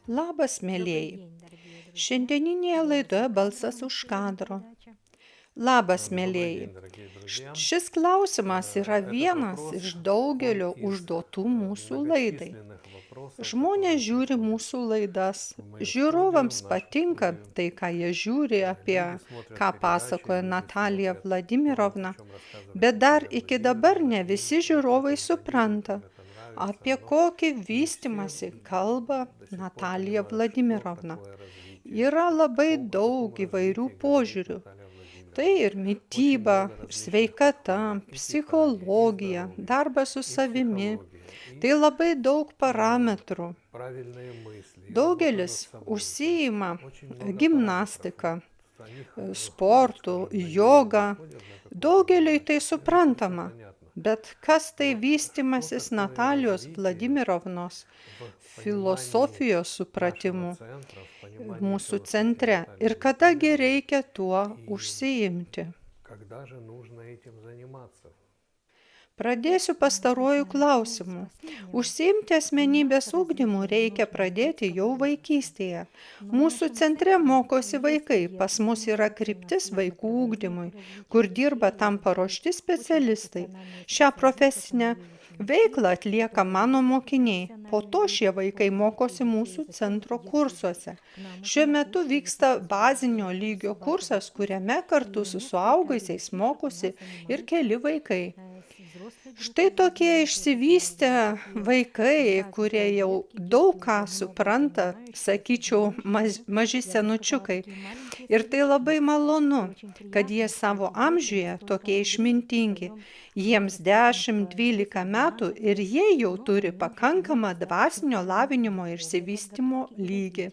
Labas, mėlėjai. Šiandieninėje laidoje Balsas už kadro. Labas, mėlėjai. Šis klausimas yra vienas iš daugelio užduotų mūsų laidai. Žmonės žiūri mūsų laidas. Žiūrovams patinka tai, ką jie žiūri, apie ką pasakoja Natalija Vladimirovna, bet dar iki dabar ne visi žiūrovai supranta, apie kokį vystymąsi kalba Natalija Vladimirovna. Yra labai daug įvairių požiūrių. Tai ir mityba, sveikata, psichologija, darbas su savimi. Tai labai daug parametrų. Daugelis užsiima gimnastiką, sportu, joga. Daugeliui tai suprantama. Bet kas tai vystymasis Natalijos Vladimirovnos filosofijos supratimu mūsų centre ir kadagi reikia tuo užsiimti? Pradėsiu pastaruoju klausimu. Užsiimti asmenybės ugdymu reikia pradėti jau vaikystėje. Mūsų centre mokosi vaikai, pas mus yra kryptis vaikų ugdymui, kur dirba tam paruošti specialistai. Šią profesinę veiklą atlieka mano mokiniai. Po to šie vaikai mokosi mūsų centro kursuose. Šiuo metu vyksta bazinio lygio kursas, kuriame kartu su suaugusiais mokosi ir keli vaikai. Štai tokie išsivystę vaikai, kurie jau daug ką supranta, sakyčiau, maži senučiukai. Ir tai labai malonu, kad jie savo amžiuje tokie išmintingi. Jiems 10-12 metų ir jie jau turi pakankamą dvasinio lavinimo ir išsivystymo lygį.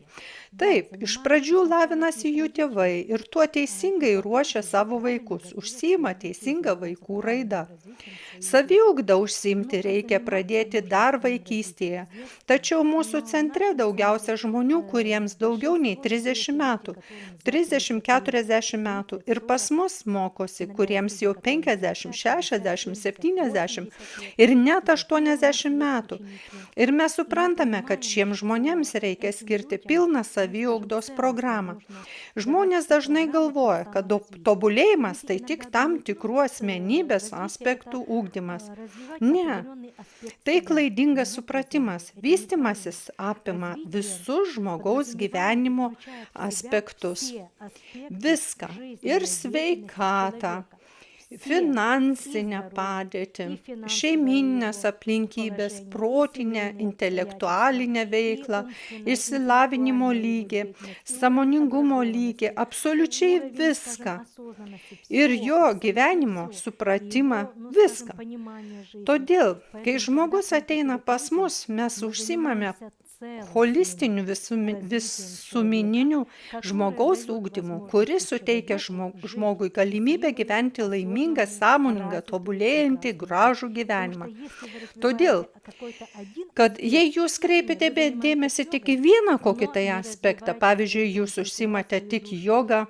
Taip, iš pradžių lavinasi jų tėvai ir tuo teisingai ruošia savo vaikus, užsiima teisinga vaikų raida. Saviugdą užsiimti reikia pradėti dar vaikystėje, tačiau mūsų centre daugiausia žmonių, kuriems daugiau nei 30 metų, 30-40 metų ir pas mus mokosi, kuriems jau 50, 60, 70 ir net 80 metų. Ir mes suprantame, kad šiems žmonėms reikia skirti pilną saviugdos programą. Žmonės dažnai galvoja, kad tobulėjimas tai tik tam tikrų asmenybės aspektų ugdymas. Ne, tai klaidingas supratimas. Vystymasis apima visus žmogaus gyvenimo aspektus. Viską. Ir sveikatą, finansinę padėtį, šeimyninės aplinkybės, protinę, intelektualinę veiklą, išsilavinimo lygį, sąmoningumo lygį, absoliučiai viską. Ir jo gyvenimo supratimą viską. Todėl, kai žmogus ateina pas mus, mes užsimame holistiniu visumininiu žmogaus ugdymu, kuris suteikia žmogui galimybę gyventi laimingą, sąmoningą, tobulėjantį, gražų gyvenimą. Todėl, kad jei jūs kreipiate dėmesį tik į vieną kokį tai aspektą, pavyzdžiui, jūs užsimate tik jogą,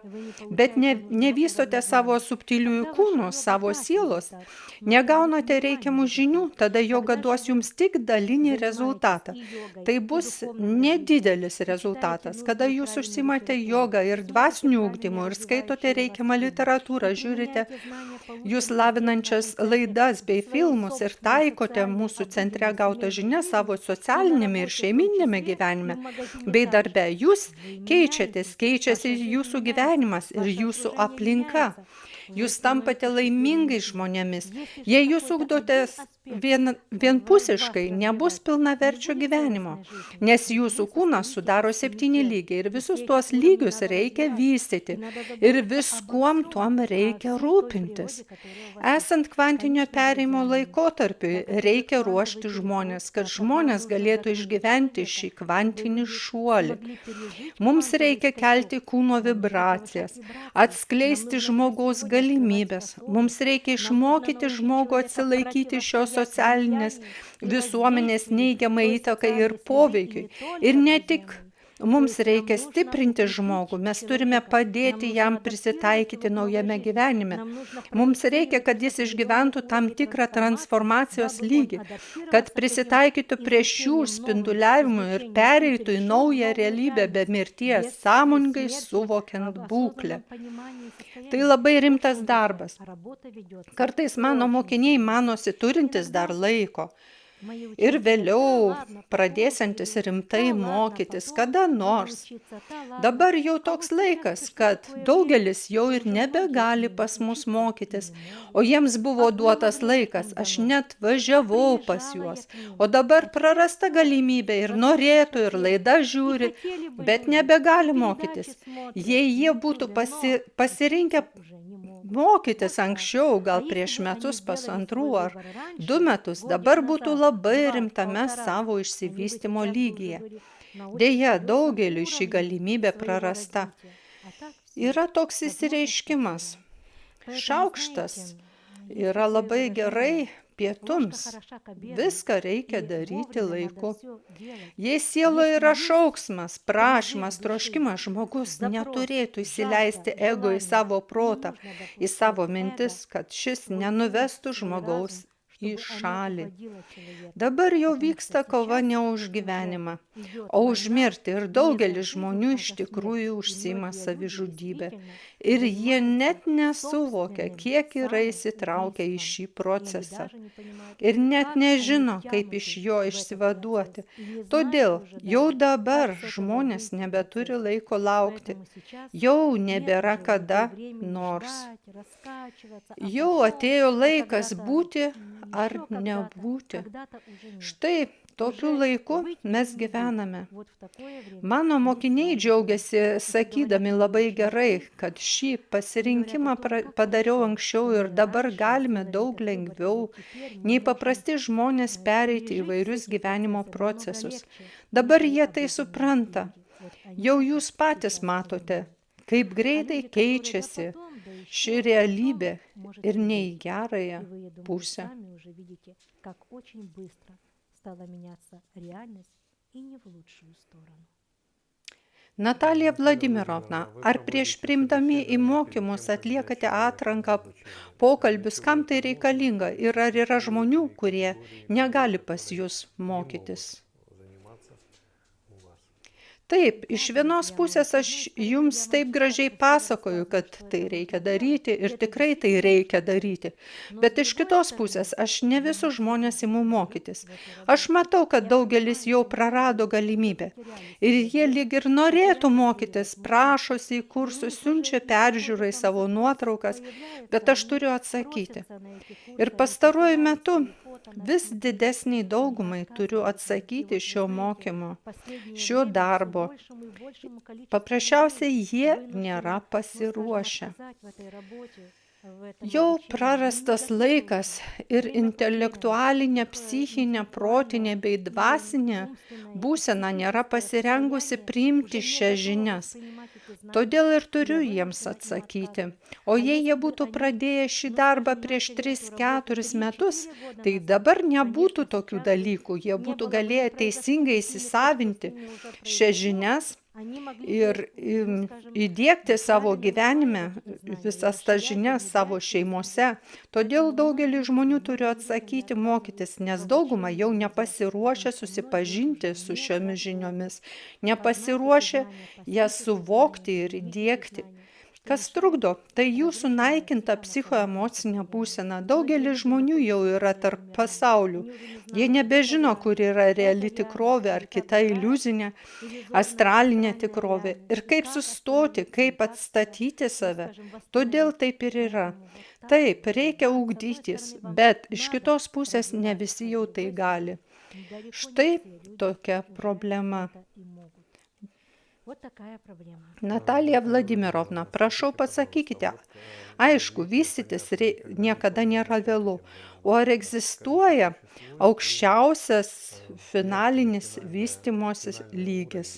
bet nevystote savo subtiliųjų kūnų, savo sielos, negaunate reikiamų žinių, tada joga duos jums tik dalinį rezultatą. Tai bus nedidelis rezultatas. Kada jūs užsimate jogą ir dvasinių ugdymų ir skaitote reikiamą literatūrą, žiūrite jūs lavinančias laidas bei filmus ir taikote mūsų centre gautą žinią savo socialinėme ir šeiminėme gyvenime bei darbe, jūs keičiasi jūsų gyvenimas ir jūsų aplinka. Jūs tampate laimingais žmonėmis. Jei jūs ugdotės vienpusiškai, nebus pilnaverčio gyvenimo, nes jūsų kūnas sudaro 7 lygiai ir visus tuos lygius reikia vystyti ir viskuom tuom reikia rūpintis. Esant kvantinio perėjimo laikotarpiui, reikia ruošti žmonės, kad žmonės galėtų išgyventi šį kvantinį šuolį. Mums reikia kelti kūno vibracijas, atskleisti žmogaus galimybės. Mums reikia išmokyti žmogų atsilaikyti šios socialinės visuomenės neigiamai įtakai ir poveikiui. Ir ne tik Mums reikia stiprinti žmogų, mes turime padėti jam prisitaikyti naujame gyvenime. Mums reikia, kad jis išgyventų tam tikrą transformacijos lygį, kad prisitaikytų prie šių spinduliavimų ir pereitų į naują realybę be mirties, sąmoningai suvokiant būklę. Tai labai rimtas darbas. Kartais mano mokiniai manosi turintis dar laiko. Ir vėliau pradėsiantis rimtai mokytis kada nors. Dabar jau toks laikas, kad daugelis jau ir nebegali pas mus mokytis, o jiems buvo duotas laikas, aš net važiavau pas juos, o dabar prarasta galimybė ir norėtų, ir laida žiūri, bet nebegali mokytis. Jei jie būtų pasirinkę mokytis anksčiau, gal prieš metus, pusantrų ar 2 metus, dabar būtų labai rimtame savo išsivystymo lygyje. Deja, daugeliui ši galimybė prarasta. Yra toks įsireiškimas. Šaukštas yra labai gerai pietums. Viską reikia daryti laiku. Jei sieloje yra šauksmas, prašymas, troškimas, žmogus neturėtų įsileisti ego į savo protą, į savo mintis, kad šis nenuvestų žmogaus į šalį. Dabar jau vyksta kova ne už gyvenimą, o už mirtį ir daugelis žmonių iš tikrųjų užsiima savižudybę. Ir jie net nesuvokia, kiek yra įsitraukę į šį procesą. Ir net nežino, kaip iš jo išsivaduoti. Todėl jau dabar žmonės nebeturi laiko laukti. Jau nebėra kada nors. Jau atėjo laikas būti ar nebūti. Štai tokiu laiku mes gyvename. Mano mokiniai džiaugiasi sakydami labai gerai, kad šį pasirinkimą padariau anksčiau ir dabar galime daug lengviau nei paprasti žmonės pereiti įvairius gyvenimo procesus. Dabar jie tai supranta. Jau jūs patys matote, kaip greitai keičiasi ši realybė ir ne į gerąją pusę. Natalija Vladimirovna, ar prieš priimdami į mokymus atliekate atranką, pokalbius, kam tai reikalinga ir ar yra žmonių, kurie negali pas jūs mokytis? Taip, iš vienos pusės aš jums taip gražiai pasakoju, kad tai reikia daryti ir tikrai tai reikia daryti. Bet iš kitos pusės aš ne visus žmonės imu mokytis. Aš matau, kad daugelis jau prarado galimybę. Ir jie lyg ir norėtų mokytis, prašosi į kursus, siunčia peržiūrai savo nuotraukas, bet aš turiu atsakyti. Ir pastaruoju metu vis didesniai daugumai turiu atsakyti šio mokymo, šio darbo. Paprasčiausiai jie nėra pasiruošę. Jau prarastas laikas ir intelektualinė, psichinė, protinė bei dvasinė būsena nėra pasirengusi priimti šias žinias. Todėl ir turiu jiems atsakyti. O jei jie būtų pradėję šį darbą prieš 3-4 metus, tai dabar nebūtų tokių dalykų. Jie būtų galėję teisingai įsisavinti šias žinias ir įdiegti savo gyvenime visas tas žinias savo šeimose. Todėl daugelį žmonių turiu atsakyti mokytis, nes dauguma jau nepasiruošę susipažinti su šiomis žiniomis, nepasiruošę jas suvokti ir įdiegti. Kas trukdo? Tai jūsų naikinta psichoemocinė būsena. Daugelis žmonių jau yra tarp pasaulių. Jie nebežino, kur yra reali tikrovė ar kita iliuzinė, astralinė tikrovė. Ir kaip sustoti, kaip atstatyti save. Todėl taip ir yra. Taip, reikia ugdytis, bet iš kitos pusės ne visi jau tai gali. Štai tokia problema. Natalija Vladimirovna, prašau pasakykite, aišku, vystytis niekada nėra vėlu, o ar egzistuoja aukščiausias finalinis vystymosis lygis?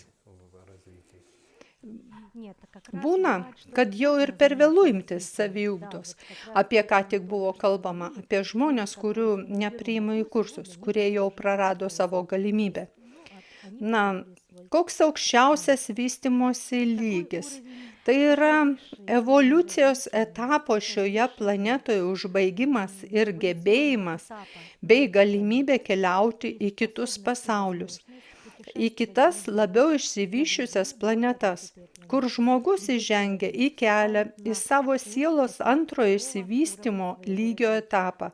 Būna, kad jau ir per vėlu imtis saviugdos, apie ką tik buvo kalbama, apie žmonės, kurių nepriima į kursus, kurie jau prarado savo galimybę. Na, Koks aukščiausias vystymosi lygis? Tai yra evoliucijos etapo šioje planetoje užbaigimas ir gebėjimas bei galimybė keliauti į kitus pasaulius, į kitas labiau išsivysčiusias planetas, kur žmogus įžengia į kelią, į savo sielos antrojo išsivystymo lygio etapą,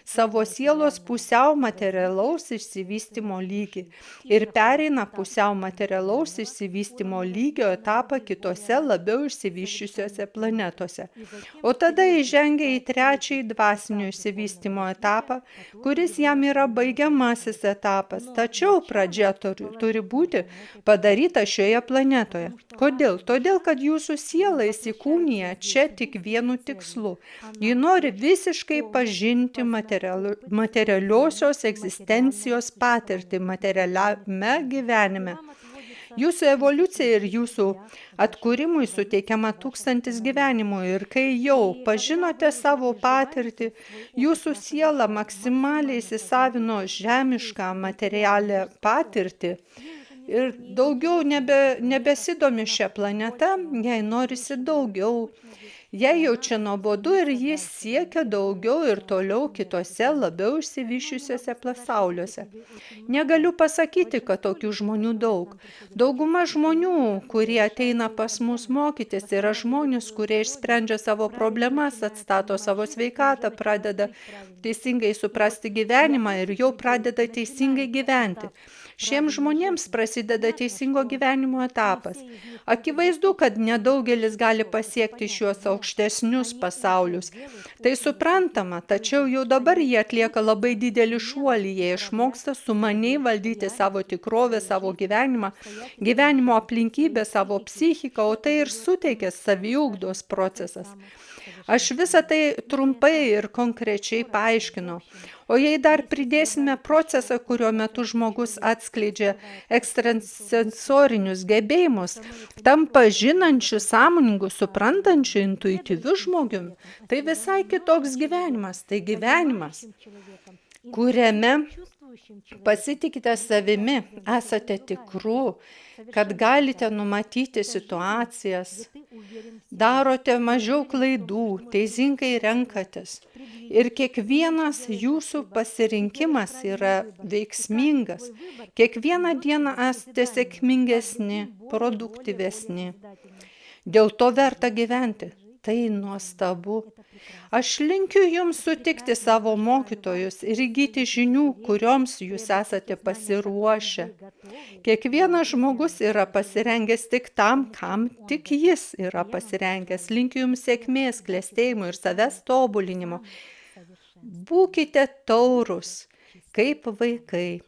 savo sielos pusiau materialaus išsivystymo lygį ir pereina pusiau materialaus išsivystymo lygio etapą kitose labiau išsivysčiusiose planetose. O tada įžengia į trečiąjį dvasinio išsivystymo etapą, kuris jam yra baigiamasis etapas, tačiau pradžia turi būti padaryta šioje planetoje. Kodėl? Todėl, kad jūsų siela įsikūnija čia tik vienu tikslu. Ji nori visiškai pažinti materialiosios egzistencijos patirtį materialiame gyvenime. Jūsų evoliucija ir jūsų atkūrimui suteikiama 1000 gyvenimų ir kai jau pažinote savo patirtį, jūsų siela maksimaliai įsisavino žemišką materialią patirtį ir daugiau nebesidomi šią planetą, jai norisi daugiau. Jai jau čia nuobodu ir jis siekia daugiau ir toliau kitose labiau išsivysčiusiuose pasauliuose. Negaliu pasakyti, kad tokių žmonių daug. Dauguma žmonių, kurie ateina pas mus mokytis, yra žmonės, kurie išsprendžia savo problemas, atstato savo sveikatą, pradeda teisingai suprasti gyvenimą ir jau pradeda teisingai gyventi. Šiems žmonėms prasideda teisingo gyvenimo etapas. Akivaizdu, kad nedaugelis gali pasiekti šiuos aukštesnius pasaulius. Tai suprantama, tačiau jau dabar jie atlieka labai didelį šuolį, jie išmoksta sumaniai valdyti savo tikrovę, savo gyvenimą, gyvenimo aplinkybę, savo psichiką, o tai ir suteikia saviugdos procesas. Aš visą tai trumpai ir konkrečiai paaiškinu. O jei dar pridėsime procesą, kurio metu žmogus atskleidžia ekstrasensorinius gebėjimus, tampa žinančiu, sąmoningu, suprantančiu, intuityviu žmogumi, tai visai kitoks gyvenimas. Tai gyvenimas, kuriame pasitikite savimi, esate tikru, kad galite numatyti situacijas, darote mažiau klaidų, teisingai renkatės. Ir kiekvienas jūsų pasirinkimas yra veiksmingas. Kiekvieną dieną esate sėkmingesni, produktyvesni. Dėl to verta gyventi. Tai nuostabu. Aš linkiu jums sutikti savo mokytojus ir įgyti žinių, kurioms jūs esate pasiruošę. Kiekvienas žmogus yra pasirengęs tik tam, kam tik jis yra pasirengęs. Linkiu jums sėkmės, klestėjimo ir savęs tobulinimo. Būkite taurūs, kaip vaikai.